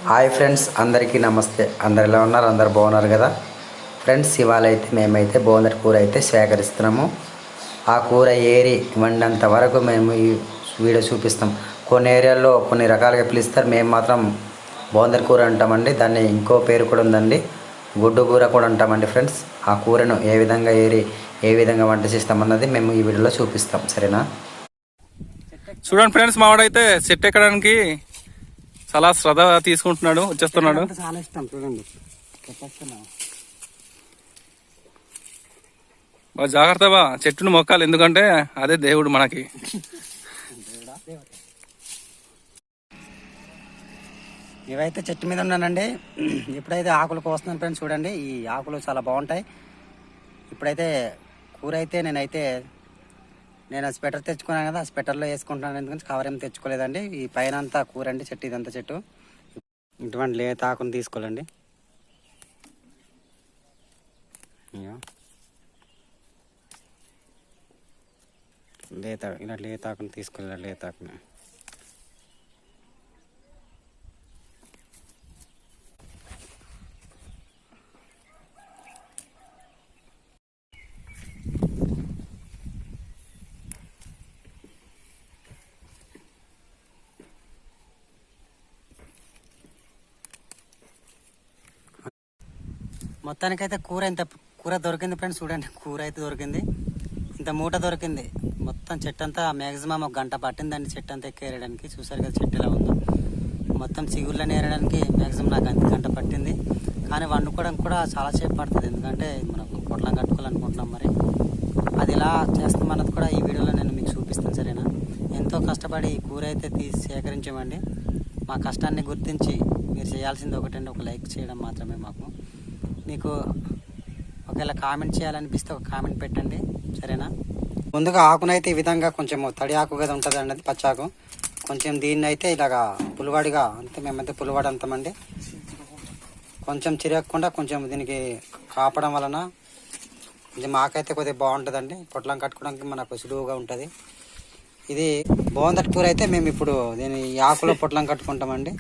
Hi friends, అందరికీ నమస్తే. అందరు ఎలా ఉన్నారు? అందరు బాగున్నారు కదా ఫ్రెండ్స్? ఇవాళ అయితే మేమైతే బోందటి కూర అయితే స్వీకరిస్తున్నాము. ఆ కూర ఏరి వండినంత వరకు మేము ఈ వీడియో చూపిస్తాం. కొన్ని ఏరియాల్లో కొన్ని రకాలుగా పిలుస్తారు, మేము మాత్రం బోందటి కూర అంటామండి. దాన్ని ఇంకో పేరు కూడా ఉందండి, గుడ్డు కూర కూడా అంటామండి ఫ్రెండ్స్. ఆ కూరను ఏ విధంగా ఏరి ఏ విధంగా వంట చేస్తామన్నది మేము ఈ వీడియోలో చూపిస్తాం, సరేనా? చూడండి ఫ్రెండ్స్, మావాడైతే చెట్టు ఎక్కడానికి చాలా శ్రద్ధ తీసుకుంటున్నాడు, వచ్చేస్తున్నాడు. చాలా ఇష్టం చూడండి. బాగా జాగ్రత్త బా, చెట్టును మొక్కాలి, ఎందుకంటే అదే దేవుడు మనకి. ఇవైతే చెట్టు మీద ఉన్నానండి. ఇప్పుడైతే ఆకులు కోస్తున్నాను ఫ్రెండ్స్. చూడండి, ఈ ఆకులు చాలా బాగుంటాయి. ఇప్పుడైతే కూర అయితే నేను స్వెటర్ తెచ్చుకున్నాను కదా, ఆ స్వెటర్లో వేసుకుంటున్నాను. ఎందుకంటే కవర్ ఏం తెచ్చుకోలేదండి. ఈ పైన అంతా కూర అండి, చెట్టు ఇదంతా చెట్టు. ఇటువంటి లేత ఆకును తీసుకోవాలండి. ఇలా లేత ఆకును తీసుకోవాలి, లేత ఆకును. మొత్తానికైతే కూర దొరికింది ఫ్రెండ్స్. చూడండి, కూర అయితే దొరికింది. ఇంత మూట దొరికింది. మొత్తం చెట్టు అంతా మ్యాక్సిమం 1 గంట పట్టిందండి చెట్టు అంతా ఎక్కేయడానికి. చూసారు కదా చెట్టు ఎలా ఉందో. మొత్తం చిగుళ్ళని ఏరడానికి మ్యాక్సిమం నాకు 1 గంట పట్టింది. కానీ వండుకోవడం కూడా చాలాసేపు పడుతుంది, ఎందుకంటే మనకు పొట్లం కట్టుకోవాలనుకుంటున్నాం. మరి అది ఎలా చేస్తామన్నది కూడా ఈ వీడియోలో నేను మీకు చూపిస్తాను, సరేనా? ఎంతో కష్టపడి ఈ కూర అయితే తీసి సేకరించామండి. మా కష్టాన్ని గుర్తించి మీరు చేయాల్సింది ఒకటండి, ఒక లైక్ చేయడం మాత్రమే. మీకు ఒకవేళ కామెంట్ చేయాలనిపిస్తే ఒక కామెంట్ పెట్టండి, సరేనా? ముందుగా ఆకునైతే ఈ విధంగా కొంచెం తడి ఆకు కదా ఉంటుంది అండి, పచ్చాకు. కొంచెం దీన్ని అయితే ఇలాగా పులివాడిగా అంతే, మేమైతే పులివాడి అంతామండి. కొంచెం చిరగకుండా కొంచెం దీనికి కాపడం వలన కొంచెం ఆకైతే కొద్దిగా బాగుంటుందండి. పొట్లం కట్టుకోవడానికి మనకు సులువుగా ఉంటుంది. ఇది బోందటి కూర అయితే మేము ఇప్పుడు దీని ఆకులో పొట్లం కట్టుకుంటామండి.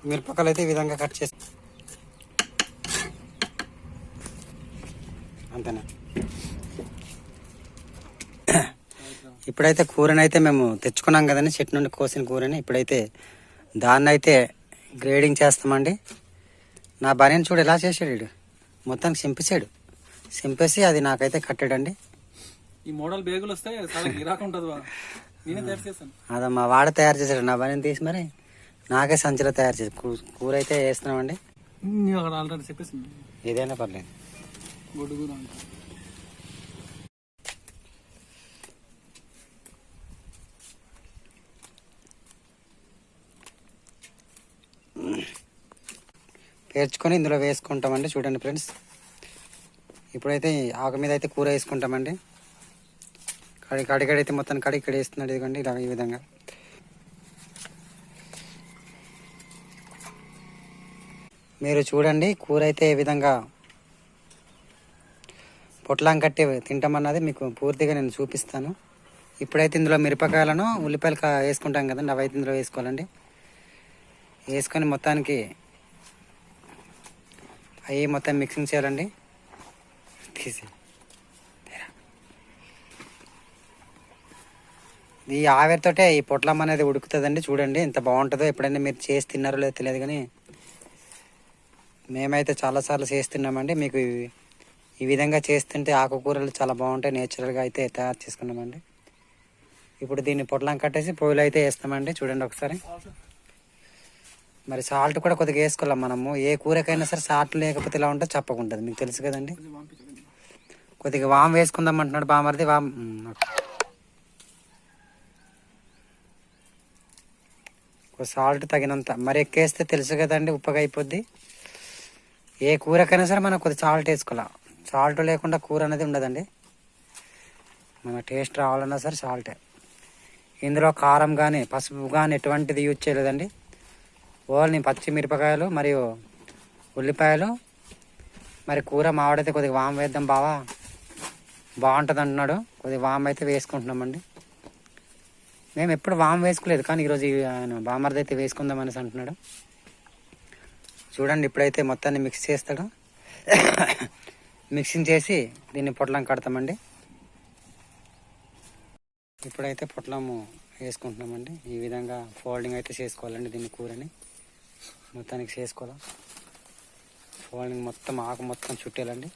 మిరపకాయలు అయితే ఈ విధంగా కట్ చేసి అంతేనా. ఇప్పుడైతే కూరనైతే మేము తెచ్చుకున్నాం కదండి, చెట్టు నుండి కోసిన కూరని. ఇప్పుడైతే దాన్ని అయితే గ్రేడింగ్ చేస్తామండి. నా బనీని చూడు ఎలా చేసాడు వీడు, మొత్తానికి సింపేసి అది నాకైతే కట్టాడండి. ఈ మోడల్ బేగులు వస్తే అదే మా వాడ తయారు చేశాడు. నా బనీని తీసి మరి నాకే సంచిలో తయారు చేసి కూర అయితే వేస్తున్నామండి. ఏదైనా పర్లేదు. పేర్చుకొని ఇందులో వేసుకుంటామండి. చూడండి ఫ్రెండ్స్, ఇప్పుడైతే ఆకు మీద అయితే కూర వేసుకుంటామండి. కడిగడైతే మొత్తం ఇక్కడ వేస్తున్నాడు. ఇదిగోండి ఇలా ఈ విధంగా. మీరు చూడండి, కూర అయితే ఏ విధంగా పొట్లం కట్టి తింటామన్నది మీకు పూర్తిగా నేను చూపిస్తాను. ఇప్పుడైతే ఇందులో మిరపకాయలను ఉల్లిపాయలు వేసుకుంటాం కదండి, అవి అయితే ఇందులో వేసుకోవాలండి. వేసుకొని మొత్తానికి అవి మొత్తం మిక్సింగ్ చేయాలండి. తీసి ఈ ఆవిరితోటే ఈ పొట్లం అనేది ఉడుకుతుందండి. చూడండి ఎంత బాగుంటుందో. ఎప్పుడైనా మీరు చేసి తిన్నారో లేదో తెలియదు, కానీ మేమైతే చాలాసార్లు చేస్తున్నామండి. మీకు ఈ విధంగా చేస్తుంటే ఆకుకూరలు చాలా బాగుంటాయి. నేచురల్గా అయితే తయారు చేసుకున్నామండి. ఇప్పుడు దీన్ని పొట్లం కట్టేసి పొయ్యిలో అయితే వేస్తామండి. చూడండి ఒకసారి. మరి సాల్ట్ కూడా కొద్దిగా వేసుకోవాలి మనము. ఏ కూరకైనా సరే సాల్ట్ లేకపోతే ఇలా ఉంటే చెప్పకుంటుంది, మీకు తెలుసు కదండి. కొద్దిగా వామ్ వేసుకుందాం అంటున్నాడు బామర్ది. సాల్ట్ తగినంత, మరి ఎక్కేస్తే తెలుసు కదండి ఉప్పగా అయిపోద్ది. ఏ కూరకైనా సరే మనం కొద్దిగా సాల్ట్ వేసుకోవాలి. సాల్ట్ లేకుండా కూర అనేది ఉండదండి. మన టేస్ట్ రావాలన్నా సరే సాల్టే. ఇందులో కారం కానీ పసుపు కానీ ఎటువంటిది యూజ్ చేయలేదండి. ఓన్లీ పచ్చిమిరపకాయలు మరియు ఉల్లిపాయలు, మరి కూర మావాడైతే కొద్దిగా వామ్ వేద్దాం బావా, బాగుంటుంది అంటున్నాడు. కొద్దిగా వామ్ అయితే వేసుకుంటున్నామండి. మేము ఎప్పుడు వామ్ వేసుకోలేదు, కానీ ఈరోజు ఆయన బామర్ది అయితే వేసుకుందాం అనేసి అంటున్నాడు. చూడండి ఇప్పుడైతే మొత్తాన్ని మిక్స్ చేస్తాడు. మిక్సింగ్ చేసి దీన్ని పొట్లం కడతామండి. ఇప్పుడైతే పొట్లము వేసుకుంటున్నామండి. ఈ విధంగా ఫోల్డింగ్ అయితే చేసుకోవాలండి. దీన్ని కూరని మొత్తానికి చేసుకోవాలి. ఫోల్డింగ్ మొత్తం ఆకు మొత్తం చుట్టేయాలండి.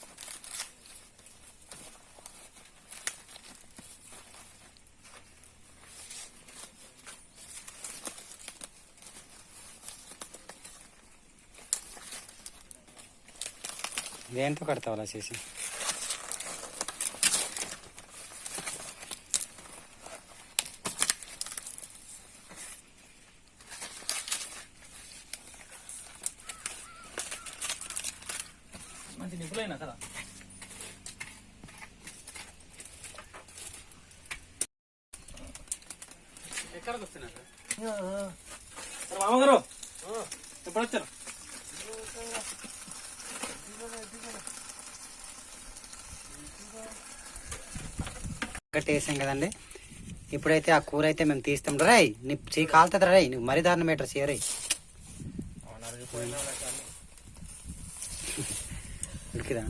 దేంతో కడతావు అలా చేసి? మంచి నిపులైనా కదా. ఎక్కడికి వస్తున్నా సార్? మామగారు ఎప్పుడు వచ్చారు? వేసాం కదండి. ఇప్పుడైతే ఆ కూర అయితే మేము తీస్తాం. రై నీ చేయి కాలుతుంది రై, నువ్వు మరీ దారుణ మీటర్ చేయరై. ఉడికిదా?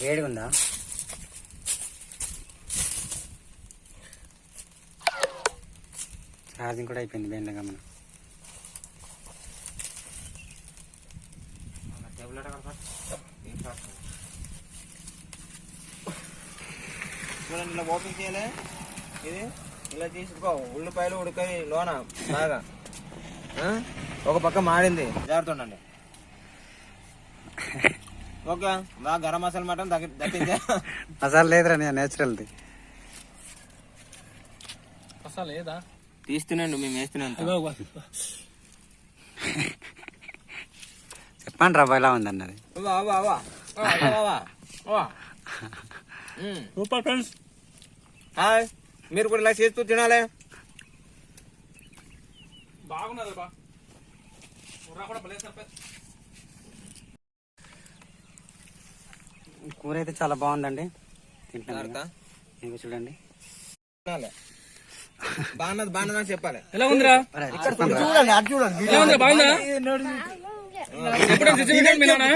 వేడిగా ఉందా? ఛార్జింగ్ కూడా అయిపోయింది బెండగా మనం. చూడండి ఇలా ఓపెన్ చేయాలి. ఇది ఇలా తీసుకో. ఉల్లిపాయలు ఉడికాయి లోన బాగా. ఒక పక్క మాడింది, జాగ్రత్త ఉండండి. ఓకే, బాగా గరం మసాలా మటన్ దక్కిందా? మసాలా లేదురా, నేను నేచురల్ది. మసాలా లేదా? తీస్తున్నాండి, మేము వేస్తున్నాం. చెప్పండి రవ్వ ఎలా ఉంది అన్నది. Super friends. హాయ్, మీరు కూడా ఇలా చేస్తూ తినాలి. బాగున్నది బా. కూర అయితే చాలా బాగుందండి. తింటున్నాను ఇంకా చూడండి. బాగున్నది బాగున్నది అని చెప్పాలి. ఎలా ఉందిరా? చూడండి, అది చూడండి. ఎలా ఉందిరా? బాగుందా? ఎప్పుడైనా తెచ్చిపెట్టాడు మీ నాన్న?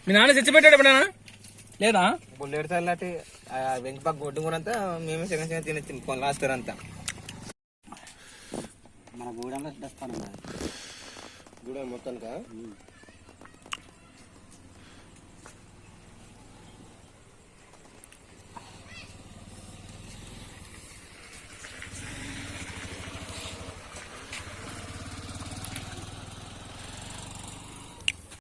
మీ నాన్న తెచ్చిపెట్టాడు ఎప్పుడైనా? లేదా? బుల్లెట్ సల్లాటి వెంకపాకు గొడ్డు కూడా అంతా మేమే సెకండ్ సెకండ్ తిని లాస్ట్ అంతా. మన గూడెంలో తెస్తాను గూడెం మొత్తానికా?